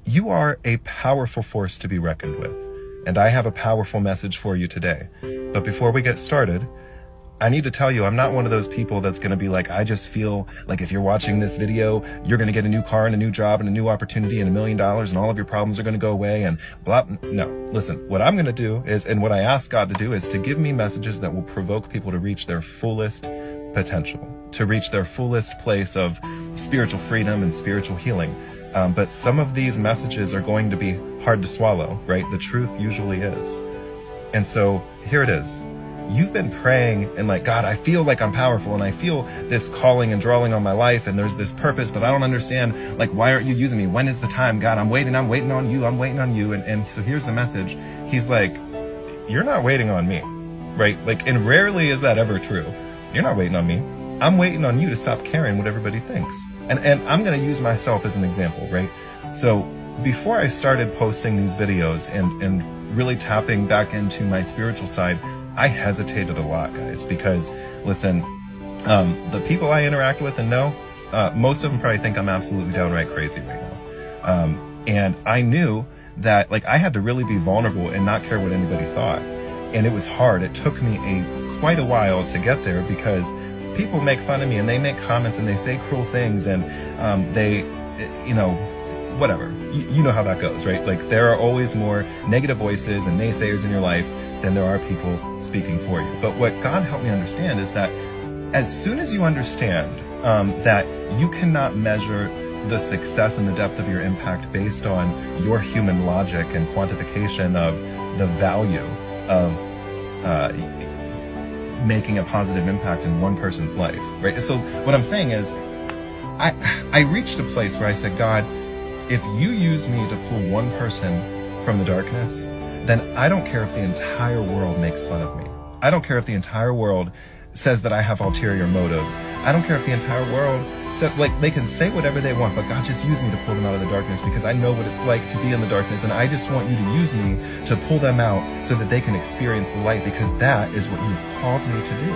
you are a powerful force to be reckoned with. And I have a powerful message for you today. But before we get started, I need to tell you, I'm not one of those people that's going to be like, I just feel like if you're watching this video, you're going to get a new car and a new job and a new opportunity and $1 million and all of your problems are going to go away and blah. No, listen, what I'm going to do is, and what I ask God to do is to give me messages that will provoke people to reach their fullest potential, to reach their fullest place of spiritual freedom and spiritual healing. But some of these messages are going to be hard to swallow, right? The truth usually is. And so here it is. You've been praying and like, God, I feel like I'm powerful and I feel this calling and drawing on my life and there's this purpose, but I don't understand, like, why aren't you using me? When is the time? God, I'm waiting on you. I'm waiting on you. And so here's the message. He's like, you're not waiting on me, right? Like, and rarely is that ever true. You're not waiting on me. I'm waiting on you to stop caring what everybody thinks. And I'm going to use myself as an example, right? So before I started posting these videos and really tapping back into my spiritual side, I hesitated a lot, guys, because listen, the people I interact with and know, most of them probably think I'm absolutely downright crazy right now. And I knew that, like, I had to really be vulnerable and not care what anybody thought. And it was hard. It took me quite a while to get there because people make fun of me and they make comments and they say cruel things and they, whatever. You know how that goes, right? Like, there are always more negative voices and naysayers in your life than there are people speaking for you. But what God helped me understand is that as soon as you understand that you cannot measure the success and the depth of your impact based on your human logic and quantification of the value of making a positive impact in one person's life, right? So what I'm saying is, I reached a place where I said, God, if you use me to pull one person from the darkness, then I don't care if the entire world makes fun of me. I don't care if the entire world says that I have ulterior motives. I don't care if the entire world said, like, they can say whatever they want, but God, just use me to pull them out of the darkness because I know what it's like to be in the darkness, and I just want you to use me to pull them out so that they can experience the light, because that is what you've called me to do.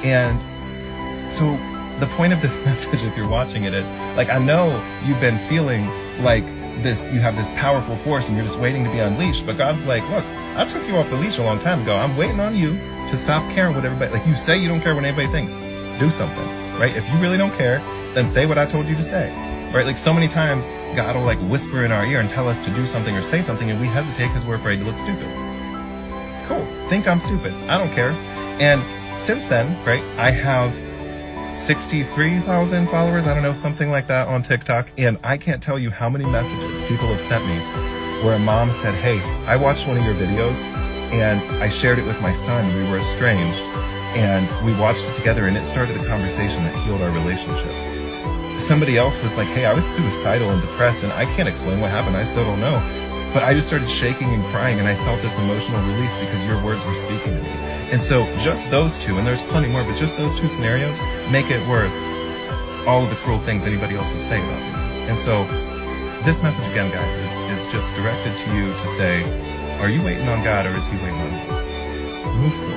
And so the point of this message, if you're watching it, is, like, I know you've been feeling like this, you have this powerful force and you're just waiting to be unleashed, but God's like, look, I took you off the leash a long time ago. I'm waiting on you to stop caring what everybody, like, you say you don't care what anybody thinks. Do something, right? If you really don't care, then say what I told you to say, right? Like, so many times God will, like, whisper in our ear and tell us to do something or say something, and we hesitate because we're afraid to look stupid. Cool. Think I'm stupid. I don't care. And since then, right, I have 63,000 followers, I don't know, something like that on TikTok. And I can't tell you how many messages people have sent me where a mom said, hey, I watched one of your videos and I shared it with my son. We were estranged and we watched it together and it started a conversation that healed our relationship. Somebody else was like, hey, I was suicidal and depressed and I can't explain what happened. I still don't know. But I just started shaking and crying and I felt this emotional release because your words were speaking to me. And so just those two, and there's plenty more, but just those two scenarios make it worth all of the cruel things anybody else would say about me. And so this message again, guys, is just directed to you to say, are you waiting on God or is he waiting on you? Move forward.